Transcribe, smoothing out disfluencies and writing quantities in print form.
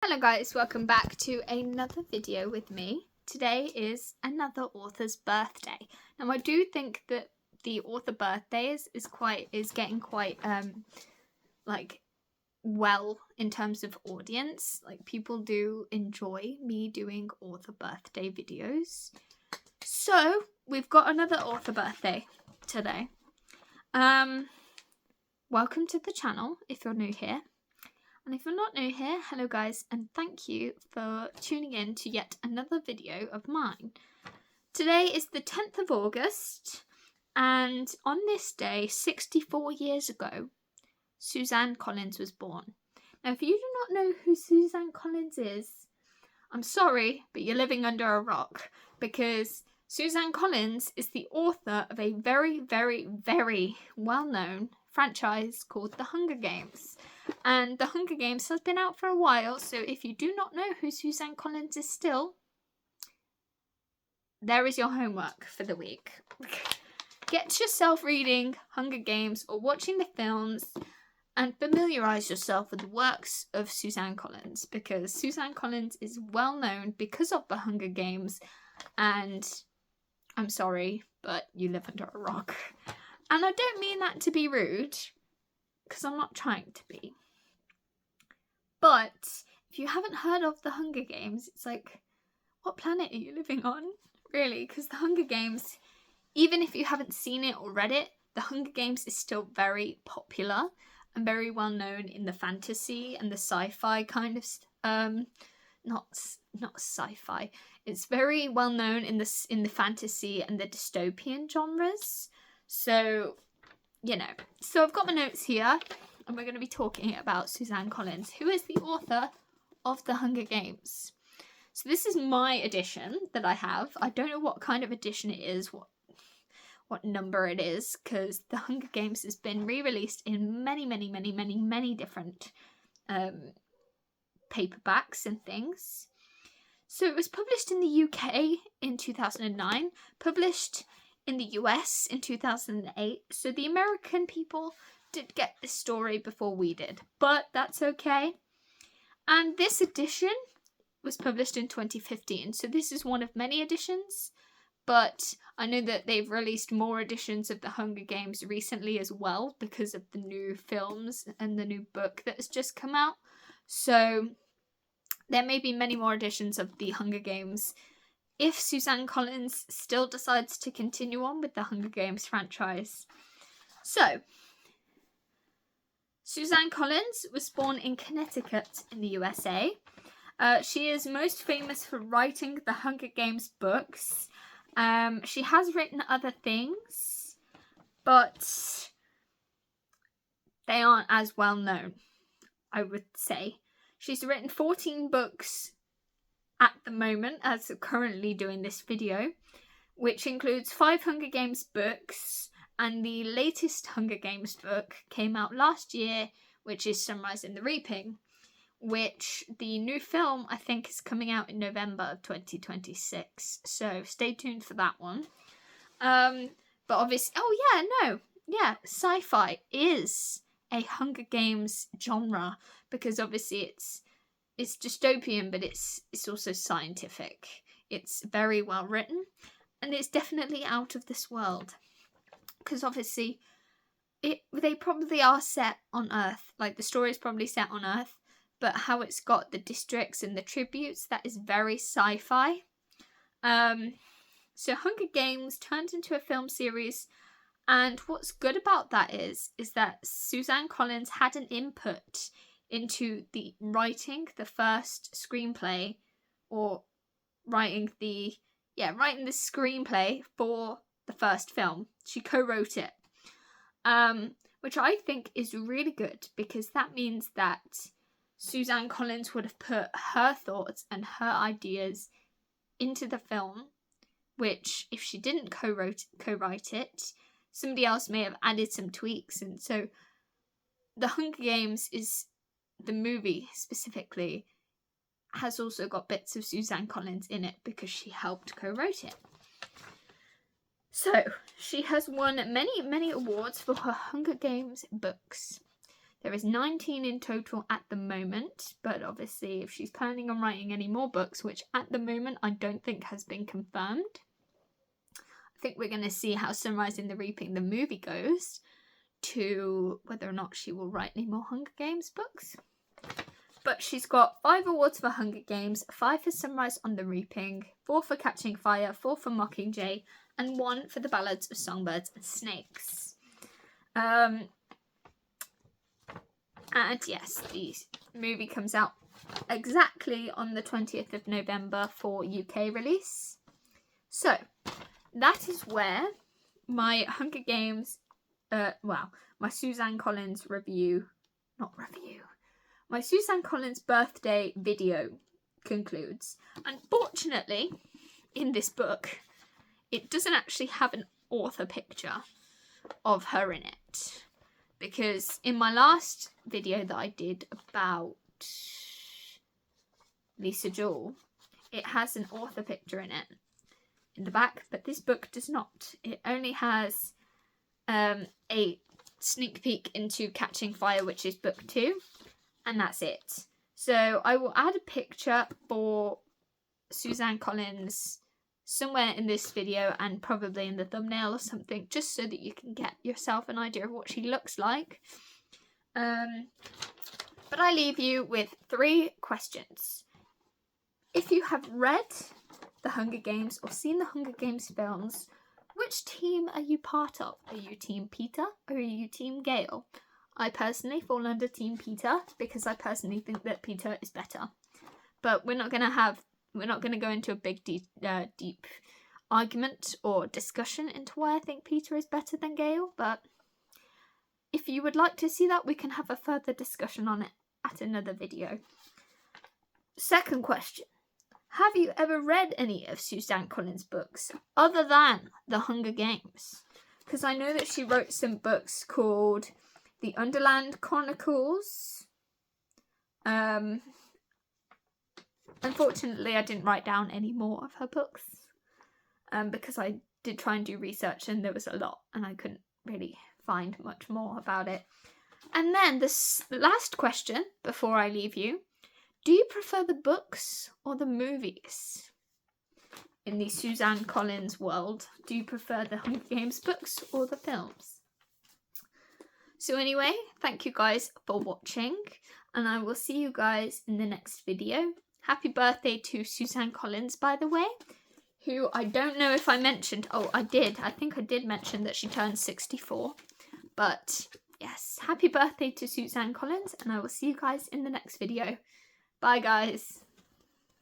Hello guys, welcome back to another video with me. Today is another author's birthday. Now I do think that the author birthdays is getting quite well in terms of audience. Like people do enjoy me doing author birthday videos. So we've got another author birthday today. Welcome to the channel if you're new here. And if you're not new here, hello guys, and thank you for tuning in to yet another video of mine. Today is the 10th of August, and on this day, 64 years ago, Suzanne Collins was born. Now, if you do not know who Suzanne Collins is, I'm sorry, but you're living under a rock, because Suzanne Collins is the author of a very, very, very well-known franchise called The Hunger Games. And The Hunger Games has been out for a while, so if you do not know who Suzanne Collins is still, there is your homework for the week. Get yourself reading Hunger Games or watching the films and familiarise yourself with the works of Suzanne Collins, because Suzanne Collins is well known because of The Hunger Games, and I'm sorry, but you live under a rock. And I don't mean that to be rude, because I'm not trying to be. But if you haven't heard of The Hunger Games, it's like, what planet are you living on? Really, because The Hunger Games, even if you haven't seen it or read it, The Hunger Games is still very popular and very well known in the fantasy and the sci-fi kind of, not sci-fi. It's very well known in the fantasy and the dystopian genres. So, you know, so I've got my notes here, and we're going to be talking about Suzanne Collins, who is the author of The Hunger Games. So this is my edition that I have. I don't know what kind of edition it is, what number it is, because The Hunger Games has been re-released in many different paperbacks and things. So it was published in the UK in 2009, published in the US in 2008, so the American people did get this story before we did, but that's okay. And this edition was published in 2015, so this is one of many editions, but I know that they've released more editions of The Hunger Games recently as well because of the new films and the new book that has just come out, so there may be many more editions of The Hunger Games if Suzanne Collins still decides to continue on with the Hunger Games franchise. So, Suzanne Collins was born in Connecticut in the USA. She is most famous for writing the Hunger Games books. She has written other things, but they aren't as well known, I would say. She's written 14 books at the moment, as currently doing this video, which includes 5 Hunger Games books, and the latest Hunger Games book came out last year, which is Sunrise in the Reaping, which the new film I think is coming out in November of 2026, so stay tuned for that one. But obviously, sci-fi is a Hunger Games genre, because obviously it's dystopian, but it's also scientific. It's very well written, and it's definitely out of this world. Because obviously, they probably are set on Earth. Like, the story is probably set on Earth, but how it's got the districts and the tributes, that is very sci-fi. So Hunger Games turned into a film series, and what's good about that is that Suzanne Collins had an input into the writing the first screenplay, or writing the screenplay for the first film. She co-wrote it, which I think is really good, because that means that Suzanne Collins would have put her thoughts and her ideas into the film, which if she didn't co-write it, somebody else may have added some tweaks. And so The Hunger Games is, the movie specifically, has also got bits of Suzanne Collins in it because she helped co-write it. So, she has won many awards for her Hunger Games books. There is 19 in total at the moment, but obviously if she's planning on writing any more books, which at the moment I don't think has been confirmed, I think we're going to see how Sunrise in the Reaping, the movie, goes to whether or not she will write any more Hunger Games books. But she's got 5 awards for Hunger Games, 5 for Sunrise on the Reaping, 4 for Catching Fire, 4 for Mockingjay, and 1 for The Ballads of Songbirds and Snakes. And yes, the movie comes out exactly on the 20th of November for UK release. So, that is where my Hunger Games, my Suzanne Collins my Suzanne Collins birthday video concludes. Unfortunately, in this book, it doesn't actually have an author picture of her in it. Because in my last video that I did about Lisa Jewell, it has an author picture in it in the back, but this book does not. It only has a sneak peek into Catching Fire, which is book 2, and that's it. So I will add a picture for Suzanne Collins somewhere in this video and probably in the thumbnail or something, just so that you can get yourself an idea of what she looks like. But I leave you with 3 questions. If you have read The Hunger Games or seen the Hunger Games films, which team are you part of? Are you Team Peter or are you Team Gale? I personally fall under Team Peter because I personally think that Peter is better. But we're not going to go into a big deep argument or discussion into why I think Peter is better than Gale, but if you would like to see that, we can have a further discussion on it at another video. Second question. Have you ever read any of Suzanne Collins' books other than The Hunger Games? Because I know that she wrote some books called The Underland Chronicles. Unfortunately, I didn't write down any more of her books because I did try and do research and there was a lot and I couldn't really find much more about it. And then the last question before I leave you. Do you prefer the books or the movies? In the Suzanne Collins world, do you prefer the Hunger Games books or the films? So anyway, thank you guys for watching and I will see you guys in the next video. Happy birthday to Suzanne Collins, by the way, who I don't know if I mentioned. Oh, I did. I think I did mention that she turned 64. But yes, happy birthday to Suzanne Collins and I will see you guys in the next video. Bye guys.